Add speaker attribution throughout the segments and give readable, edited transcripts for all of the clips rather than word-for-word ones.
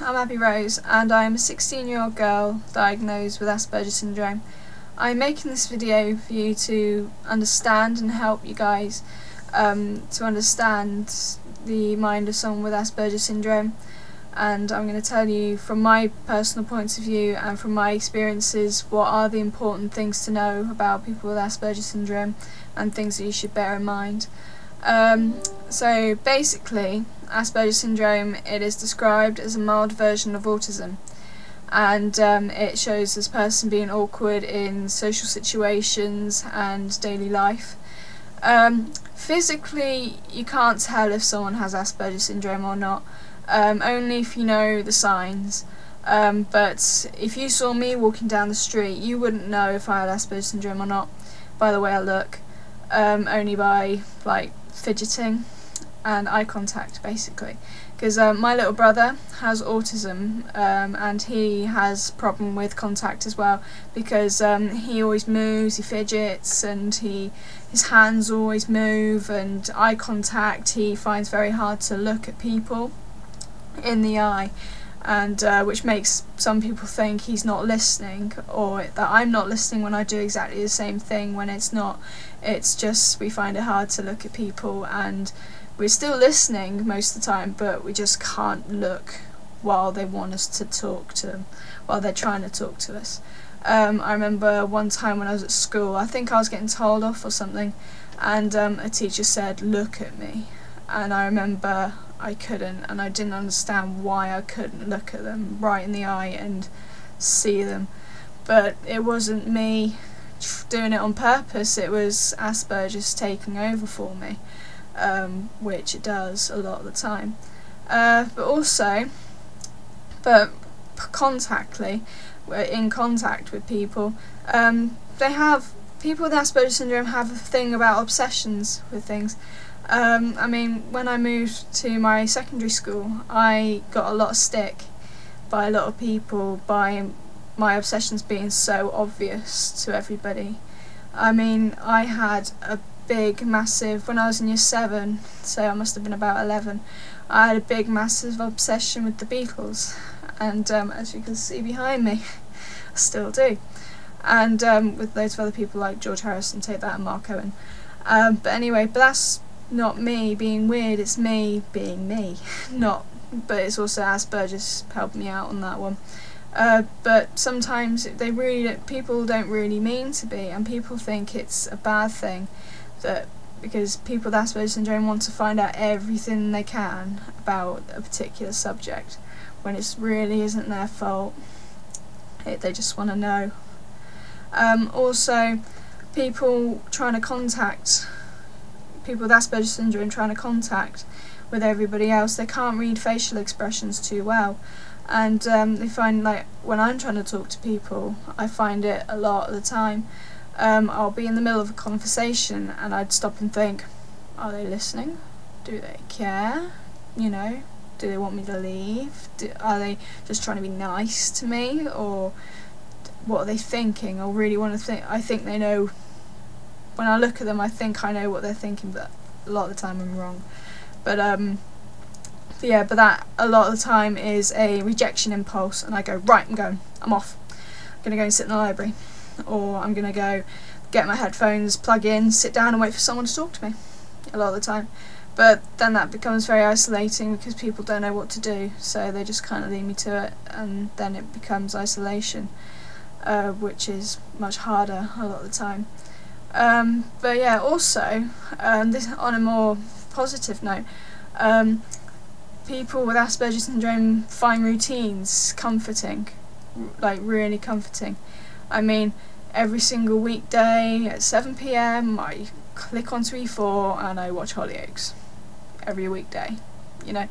Speaker 1: I'm Abby Rose and I'm a 16-year-old girl diagnosed with Asperger's syndrome. I'm making this video for you to understand and help you guys to understand the mind of someone with Asperger's syndrome, and I'm going to tell you from my personal points of view and from my experiences what are the important things to know about people with Asperger's syndrome and things that you should bear in mind. So basically, Asperger's syndrome, it is described as a mild version of autism, and it shows this person being awkward in social situations and daily life. Physically, you can't tell if someone has Asperger's syndrome or not, only if you know the signs. But if you saw me walking down the street, you wouldn't know if I had Asperger's syndrome or not by the way I look, only by like fidgeting and eye contact, basically, because my little brother has autism, and he has problem with contact as well, because he always moves, he fidgets, and his hands always move, and eye contact, he finds very hard to look at people in the eye, and which makes some people think he's not listening, or that I'm not listening when I do exactly the same thing, when it's not. It's just we find it hard to look at people, and we're still listening most of the time, but we just can't look while they want us to talk to them, while they're trying to talk to us. I remember one time when I was at school, I think I was getting told off or something, and a teacher said, "Look at me," and I remember I couldn't, and I didn't understand why I couldn't look at them right in the eye and see them. But it wasn't me doing it on purpose, it was Asperger's taking over for me, which it does a lot of the time. But contactly, we're in contact with people. People with Asperger's syndrome have a thing about obsessions with things. I mean, when I moved to my secondary school, I got a lot of stick by a lot of people by my obsessions being so obvious to everybody. I mean, I had a big, massive, when I was in year 7, so I must have been about 11, I had a big, massive obsession with the Beatles, and as you can see behind me, I still do. And with loads of other people like George Harrison, Take That, and Mark Owen. But anyway, but that's not me being weird, it's me being me. But it's also Asperger's helped me out on that one. But sometimes people don't really mean to be, and people think it's a bad thing, that because people with Asperger's syndrome want to find out everything they can about a particular subject, when it really isn't their fault. They just want to know. Also, people with Asperger's syndrome trying to contact with everybody else, they can't read facial expressions too well, and they find, like, when I'm trying to talk to people, I find it a lot of the time, I'll be in the middle of a conversation and I'd stop and think, are they listening? Do they care? You know, do they want me to leave? Are they just trying to be nice to me, or what are they thinking? I really want to think. I think they know. When I look at them, I think I know what they're thinking, but a lot of the time I'm wrong. But that a lot of the time is a rejection impulse, and I go, right, I'm going, I'm off. I'm going to go and sit in the library, or I'm going to go get my headphones, plug in, sit down and wait for someone to talk to me, a lot of the time. But then that becomes very isolating because people don't know what to do, so they just kind of leave me to it, and then it becomes isolation, which is much harder a lot of the time. But yeah, also, this, on a more positive note, people with Asperger's syndrome find routines comforting, like really comforting. I mean, every single weekday at 7 PM I click onto E4 and I watch Hollyoaks. Every weekday, you know.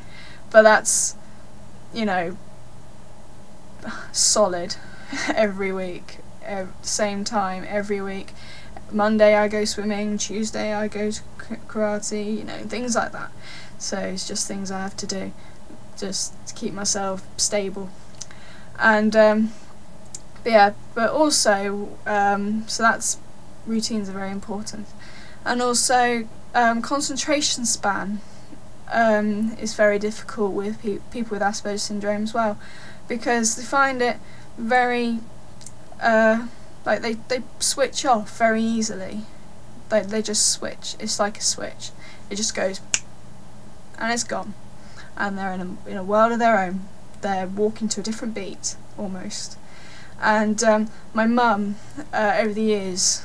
Speaker 1: But that's, you know, solid every week, same time every week. Monday I go swimming, Tuesday I go to karate, you know, things like that. So it's just things I have to do, just to keep myself stable. And but also, so that's, routines are very important. And also, concentration span is very difficult with people with Asperger's syndrome as well, because they find it very like they switch off very easily. They just switch. It's like a switch. It just goes and it's gone, and they're in a world of their own. They're walking to a different beat almost. And my mum, over the years,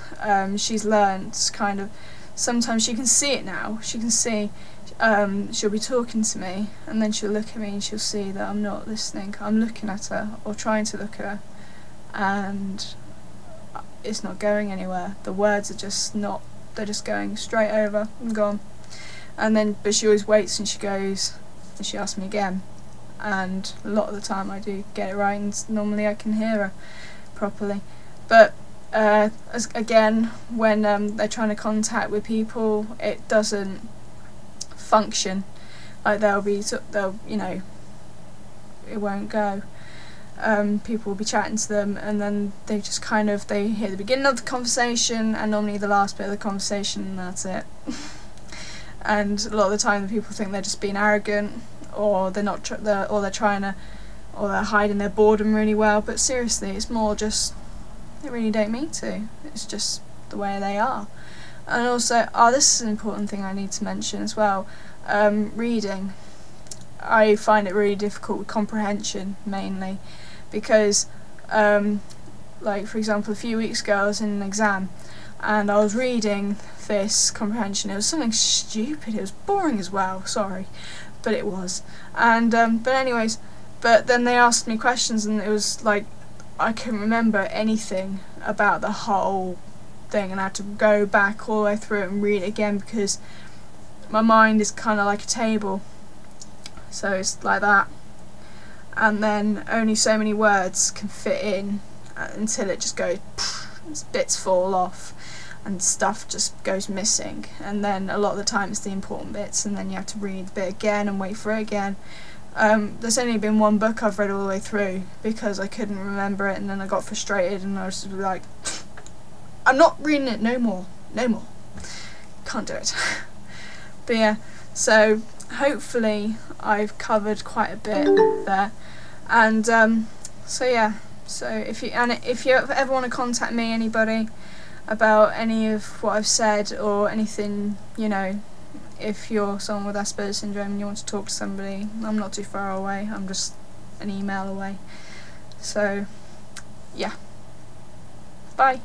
Speaker 1: she's learnt kind of, sometimes she can see it now. She can see, she'll be talking to me, and then she'll look at me and she'll see that I'm not listening. I'm looking at her, or trying to look at her, and it's not going anywhere. The words are just not, they're just going straight over and gone. And then, but she always waits and she goes, and she asks me again. And a lot of the time I do get it right, and normally I can hear her properly. But again, when they're trying to contact with people, it doesn't function. Like they'll you know, it won't go. People will be chatting to them, and then they just kind of, they hear the beginning of the conversation and normally the last bit of the conversation, and that's it. And a lot of the time the people think they're just being arrogant, or they're not, or they're hiding their boredom really well. But seriously, it's more just they really don't mean to. It's just the way they are. And also, this is an important thing I need to mention as well. Reading. I find it really difficult with comprehension mainly, because like for example, a few weeks ago I was in an exam and I was reading this comprehension. It was something stupid. It was boring as well. Sorry. But it was. And but anyways, but then they asked me questions, and it was like I couldn't remember anything about the whole thing, and I had to go back all the way through it and read it again, because my mind is kind of like a table, so it's like that, and then only so many words can fit in until it just goes, bits fall off and stuff just goes missing, and then a lot of the time it's the important bits, and then you have to read the bit again and wait for it again. There's only been one book I've read all the way through because I couldn't remember it, and then I got frustrated and I was just like, I'm not reading it no more, can't do it. But yeah, so hopefully I've covered quite a bit there, and so yeah, so if you ever want to contact me, anybody, about any of what I've said or anything, you know, if you're someone with Asperger's syndrome and you want to talk to somebody, I'm not too far away, I'm just an email away. So yeah, bye.